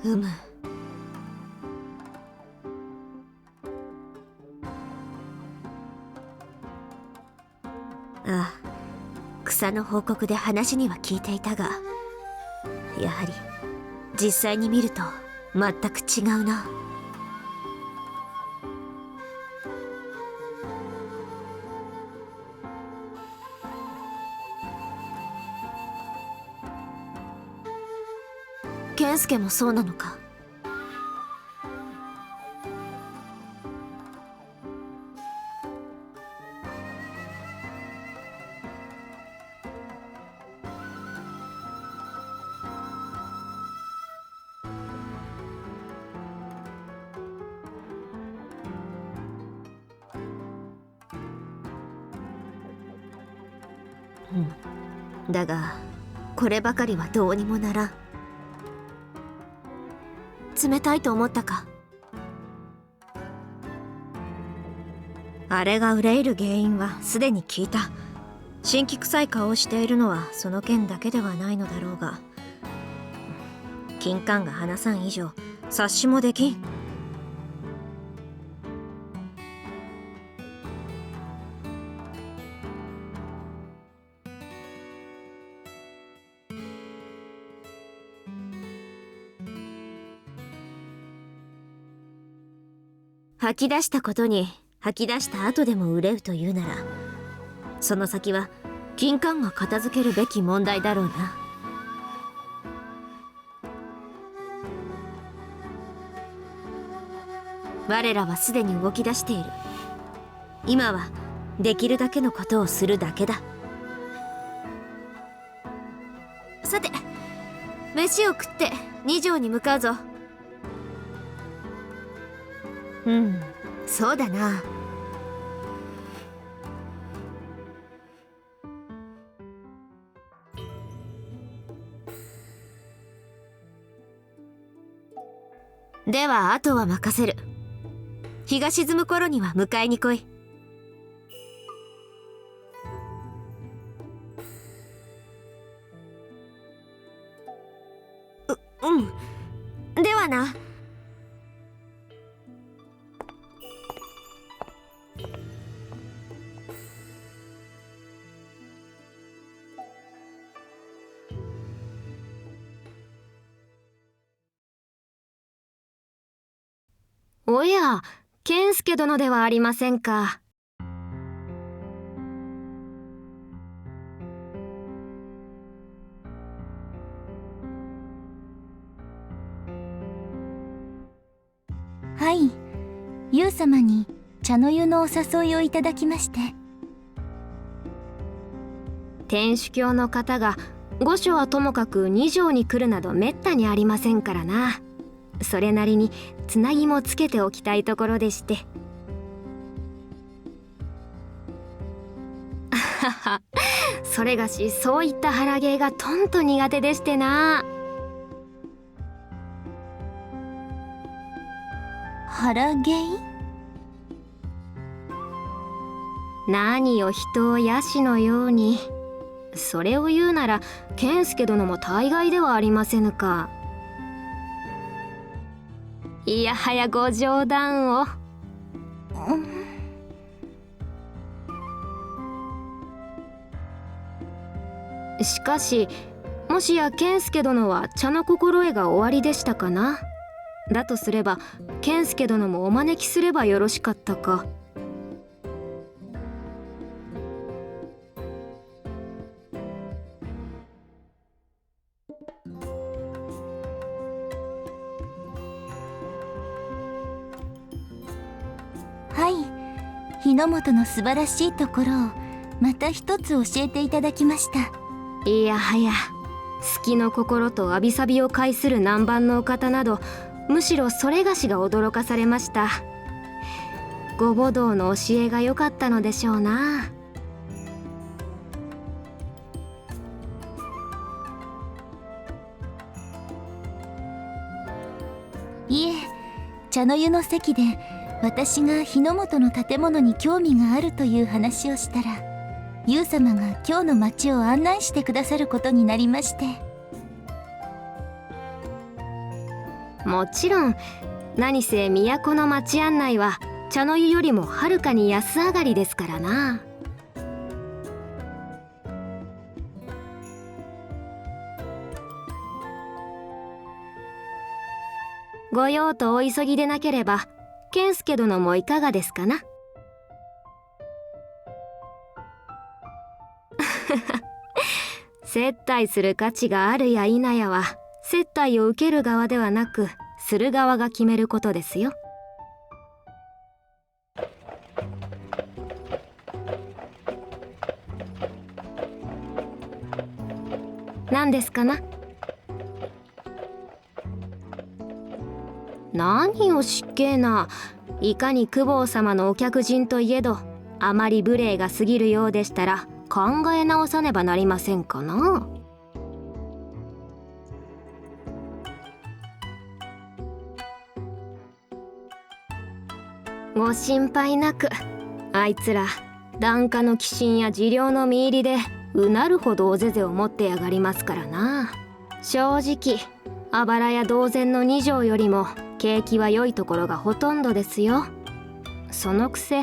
うむ。ああ、草の報告で話には聞いていたが、やはり実際に見ると全く違うな。健介もそうなのか？うん。だがこればかりはどうにもならん。冷たいと思ったか？あれが憂いる原因はすでに聞いた。辛気臭い顔をしているのはその件だけではないのだろうが、金冠が話さん以上察しもできん。吐き出したことに吐き出した後でも憂うというなら、その先は金冠が片付けるべき問題だろうな。我らはすでに動き出している。今はできるだけのことをするだけだ。さて、飯を食って二条に向かうぞ。うん、そうだな。ではあとは任せる。日が沈む頃には迎えに来い。うん。ではな。おや、健介殿ではありませんか。はい、優様に茶の湯のお誘いをいただきまして。天主教の方が御所はともかく二条に来るなどめったにありませんからな。それなりにつなぎもつけておきたいところでして。はは、それがしそういった腹芸がとんと苦手でしてな。腹芸？何よ人をヤシのように。それを言うなら健介殿も大概ではありませぬか。いやはやご冗談を。しかしもしや健介殿は茶の心得がおありでしたかな。だとすれば健介殿もお招きすればよろしかったか。はい、日の本の素晴らしいところをまた一つ教えていただきました。いやはや、好きの心とわびさびを介する南蛮のお方など、むしろそれがしが驚かされました。ご母道の教えが良かったのでしょうな。いえ、茶の湯の席で私が日の本の建物に興味があるという話をしたら、優様が今日の町を案内してくださることになりまして。もちろん。何せ都の町案内は茶の湯よりもはるかに安上がりですからな。ご用とお急ぎでなければ健介殿もいかがですかな。接待する価値があるや否やは接待を受ける側ではなくする側が決めることですよ。何ですかな。何を失敬な。いかに公方様のお客人といえどあまり無礼が過ぎるようでしたら考え直さねばなりませんかな。ご心配なく。あいつら檀家の寄進や治療の見入りでうなるほどおぜぜを持ってやがりますからな。正直あばらや同然の2畳よりも景気は良いところがほとんどですよ。そのくせ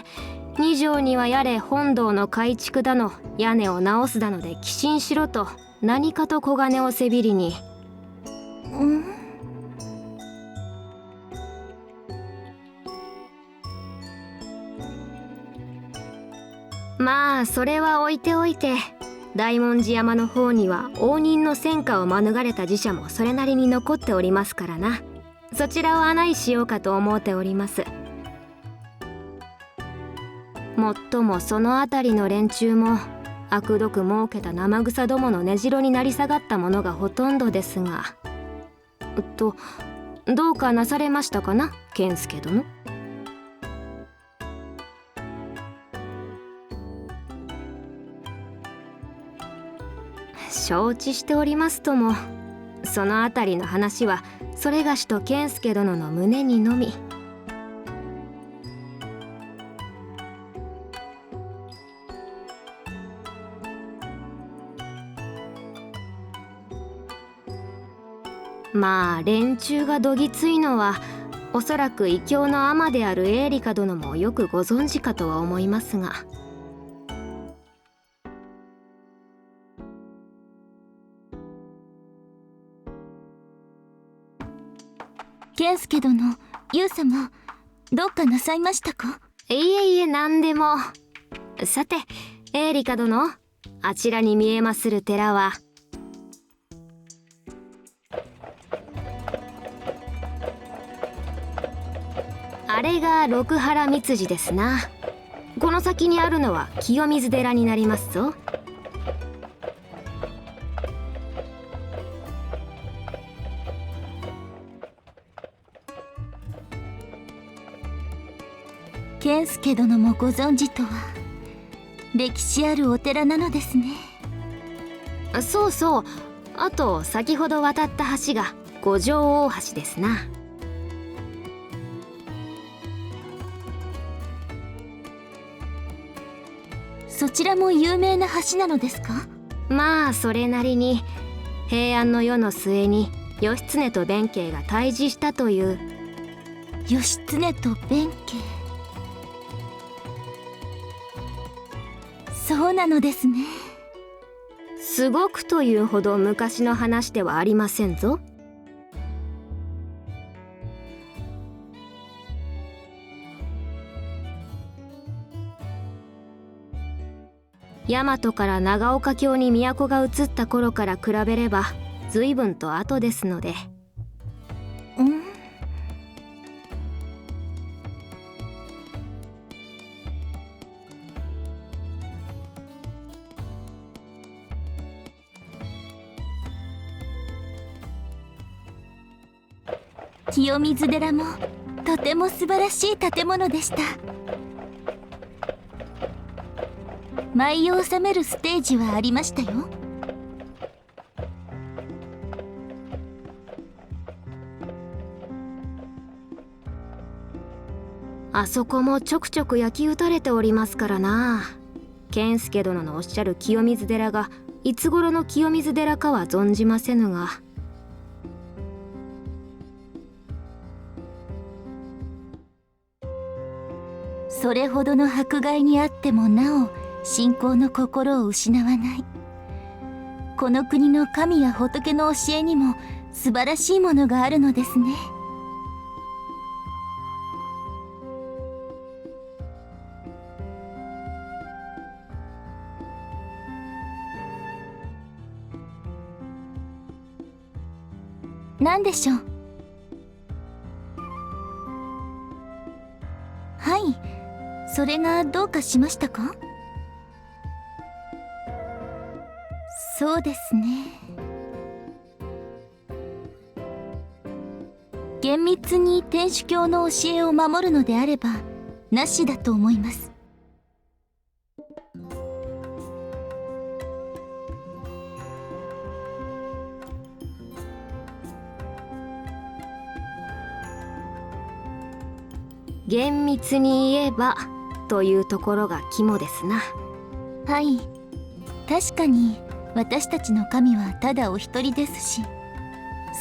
2畳にはやれ本堂の改築だの屋根を直すだので寄進しろと何かと小金をせびりに。まあそれは置いておいて、大文字山の方には応仁の戦火を免れた寺社もそれなりに残っておりますからな。そちらを案内しようかと思っております。もっともそのあたりの連中も悪毒儲けた生臭どもの根城になり下がったものがほとんどですが。どうかなされましたかな、健介殿。承知しておりますとも、そのあたりの話はそれがしと健介殿の胸にのみ。まあ連中がどぎついのはおそらく異教の尼であるエーリカ殿もよくご存知かとは思いますが。健介殿、優様、どうかなさいましたか。いえいえ、何でも。さてエーリカ殿、あちらに見えまする寺は。あれが六原蜜寺ですな。この先にあるのは清水寺になりますぞ。健介殿もご存知とは。歴史あるお寺なのですね。そうそう。あと先ほど渡った橋が五条大橋ですな。そちらも有名な橋なのですか。まあそれなりに。平安の世の末に義経と弁慶が対峙したという。義経と弁慶。そうなのですね。すごくというほど昔の話ではありませんぞ。大和から長岡京に都が移った頃から比べれば随分と後ですので。清水寺もとても素晴らしい建物でした。舞を収めるステージはありましたよ。あそこもちょくちょく焼き打たれておりますからな。健介殿のおっしゃる清水寺がいつ頃の清水寺かは存じませぬが。それほどの迫害にあってもなお信仰の心を失わない。この国の神や仏の教えにも素晴らしいものがあるのですね。何でしょう。はい、それがどうかしましたか？そうですね。厳密に天主教の教えを守るのであればなしだと思います。厳密に言えばというところが肝ですな。はい、確かに私たちの神はただお一人ですし、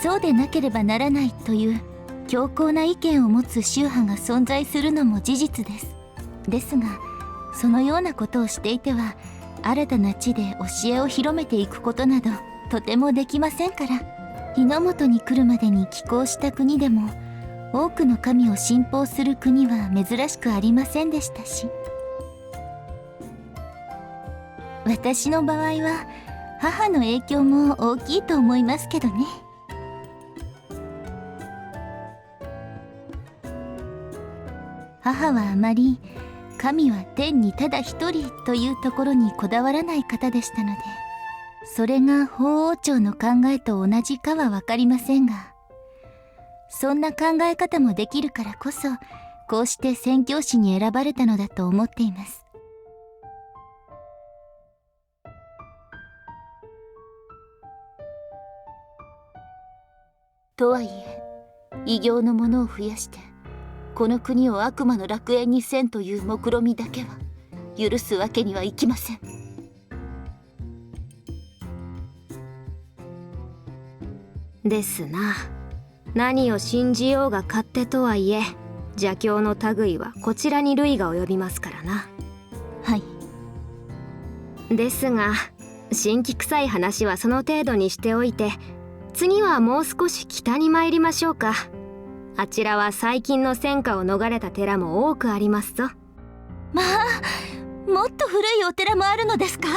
そうでなければならないという強硬な意見を持つ宗派が存在するのも事実です。ですがそのようなことをしていては新たな地で教えを広めていくことなどとてもできませんから。日の本に来るまでに寄港した国でも多くの神を信奉する国は珍しくありませんでしたし、私の場合は母の影響も大きいと思いますけどね。母はあまり神は天にただ一人というところにこだわらない方でしたので、それが法王朝の考えと同じかは分かりませんが、そんな考え方もできるからこそこうして宣教師に選ばれたのだと思っています。とはいえ異形のものを増やしてこの国を悪魔の楽園にせんという目論みだけは許すわけにはいきません。ですな。何を信じようが勝手とはいえ邪教の類はこちらに類が及びますからな。はい。ですが神気臭い話はその程度にしておいて、次はもう少し北に参りましょうか。あちらは最近の戦火を逃れた寺も多くありますぞ。まあ、もっと古いお寺もあるのですか？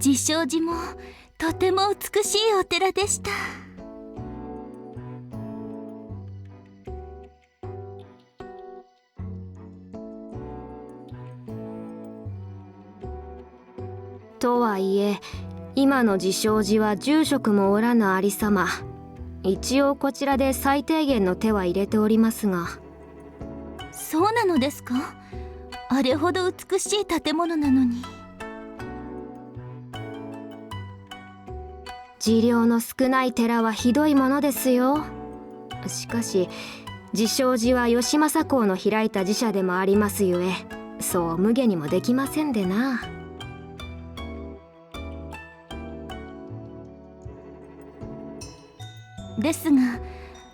自称寺もとても美しいお寺でした。とはいえ今の自称寺は住職もおらぬありさま。一応こちらで最低限の手は入れておりますが。そうなのですか？あれほど美しい建物なのに。寺領の少ない寺はひどいものですよ。しかし自称寺は義政公の開いた寺社でもありますゆえ、そう無下にもできませんでな。ですが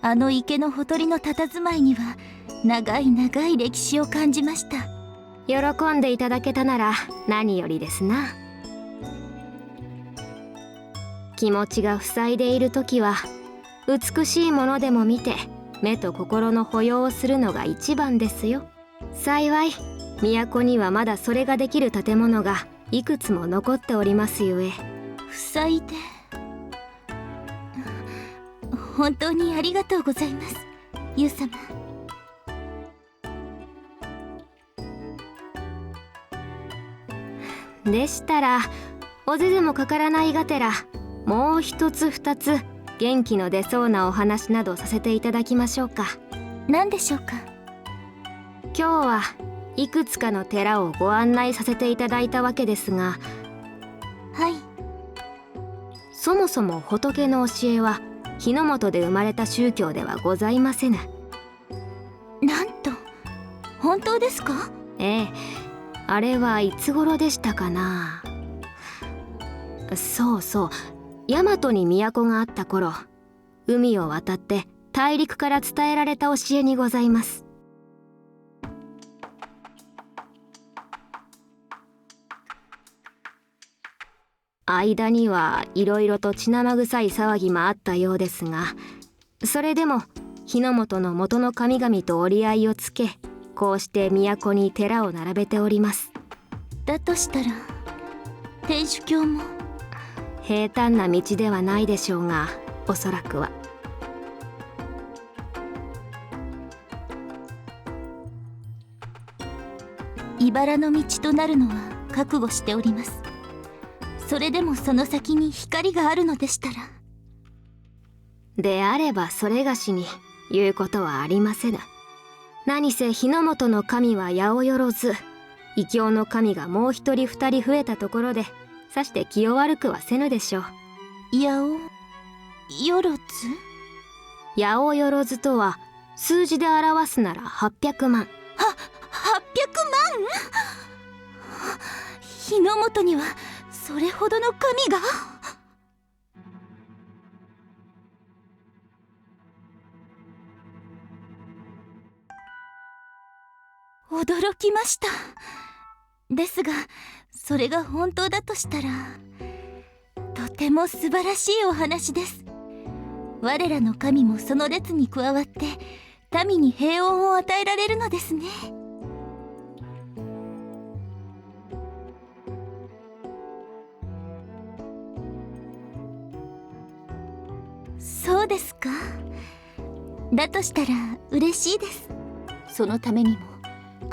あの池のほとりの佇まいには長い長い歴史を感じました。喜んでいただけたなら何よりですな。気持ちが塞いでいる時は美しいものでも見て目と心の保養をするのが一番ですよ。幸い都にはまだそれができる建物がいくつも残っておりますゆえ。塞いで本当にありがとうございます、ユウ様。でしたらお手でもかからないがてらもう一つ二つ元気の出そうなお話などさせていただきましょうか。何でしょうか？今日はいくつかの寺をご案内させていただいたわけですが、はい。そもそも仏の教えは日の本で生まれた宗教ではございませぬ。なんと、本当ですか？ええ、あれはいつ頃でしたかな。そうそう、大和に都があった頃、海を渡って大陸から伝えられた教えにございます。間にはいろいろと血生臭い騒ぎもあったようですが、それでも日の本の元の神々と折り合いをつけ、こうして都に寺を並べております。だとしたら天主教も平坦な道ではないでしょうが、おそらくは。茨の道となるのは覚悟しております。それでもその先に光があるのでしたら。であればそれがしに言うことはありませぬ。何せ日の本の神は八百万ず、異教の神がもう一人二人増えたところで、さして気を悪くはせぬでしょう。八百万？八百万とは数字で表すなら800万。800万？日の本にはそれほどの神が？驚きました。ですがそれが本当だとしたら、とても素晴らしいお話です。我らの神もその列に加わって民に平穏を与えられるのですね。そうですか。だとしたら嬉しいです。そのためにも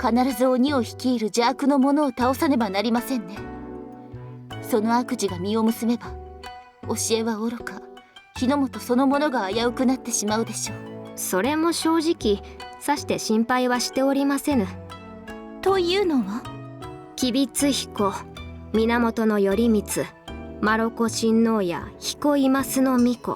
必ず鬼を率いる邪悪の者を倒さねばなりませんね。その悪事が実を結べば、教えはおろか日の本そのものが危うくなってしまうでしょう。それも正直さして心配はしておりませぬ。というのは、吉備津彦、源頼光、丸子親王や彦今須の巫女。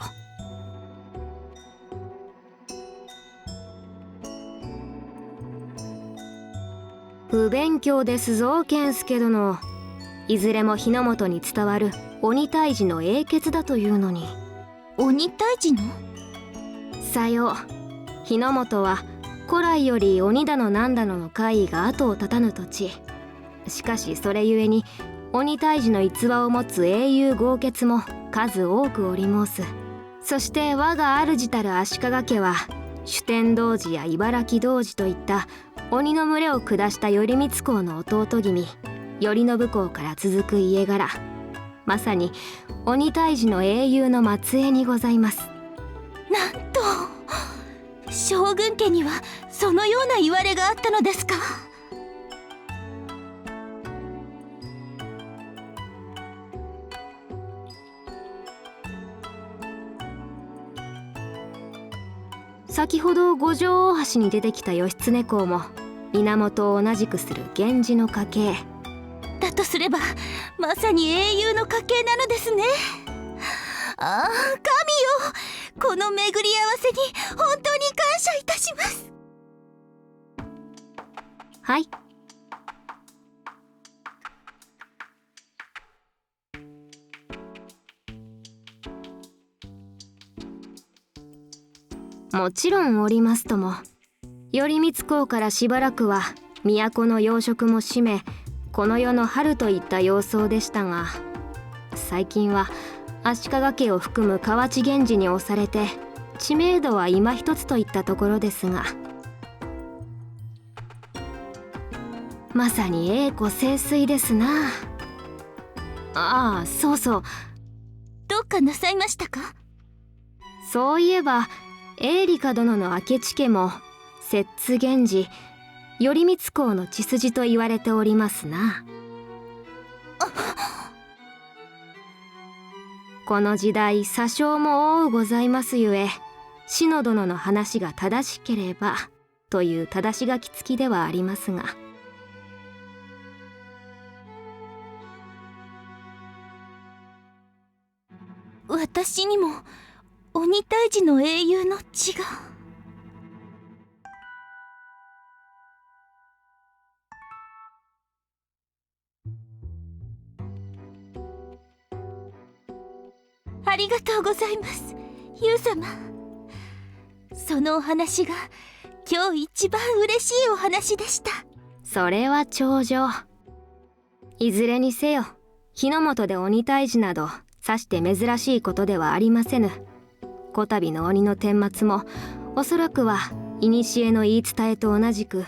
不勉強ですぞ健介殿。いずれも日の本に伝わる鬼退治の英傑だというのに。鬼退治の？さよう。日の本は古来より鬼だのなんだのの怪異が後を絶たぬ土地。しかしそれゆえに鬼退治の逸話を持つ英雄豪傑も数多くおり申す。そして我が主たる足利家は主天童子や茨城童子といった鬼の群れを下した頼光公の弟君頼信公から続く家柄。まさに鬼退治の英雄の末裔にございます。なんと、将軍家にはそのような言われがあったのですか？先ほど五条大橋に出てきた義経公も源を同じくする源氏の家系だとすれば、まさに英雄の家系なのですね。ああ、神よ、この巡り合わせに本当に感謝いたします。はい。もちろんおりますとも。頼光公からしばらくは都の養殖も閉め、この世の春といった様相でしたが、最近は足利家を含む河内源氏に押されて知名度は今一つといったところですが、まさに栄枯盛衰ですな。ああ、そうそう。どうかなさいましたか？そういえば栄理香殿の明智家も摂津源氏頼光公の血筋と言われておりますな。この時代詐称も多うございますゆえ、篠殿の話が正しければという正し書き付きではありますが、私にも鬼退治の英雄の血が。ありがとうございます、ユウ様。そのお話が今日一番嬉しいお話でした。それは重々。いずれにせよ、日の本で鬼退治などさして珍しいことではありませぬ。こたびの鬼の顛末もおそらくは古の言い伝えと同じく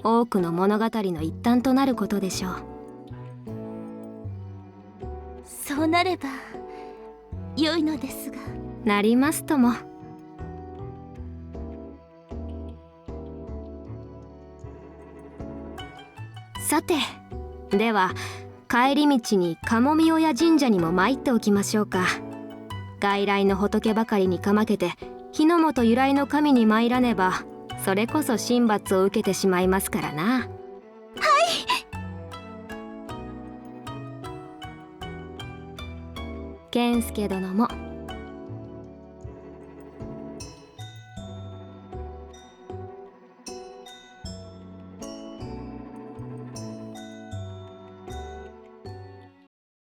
多くの物語の一端となることでしょう。そうなれば良いのですが。なりますとも。さて、では帰り道にかもみ親神社にも参っておきましょうか。外来の仏ばかりにかまけて日の本由来の神に参らねば、それこそ神罰を受けてしまいますからな。はい。健介殿も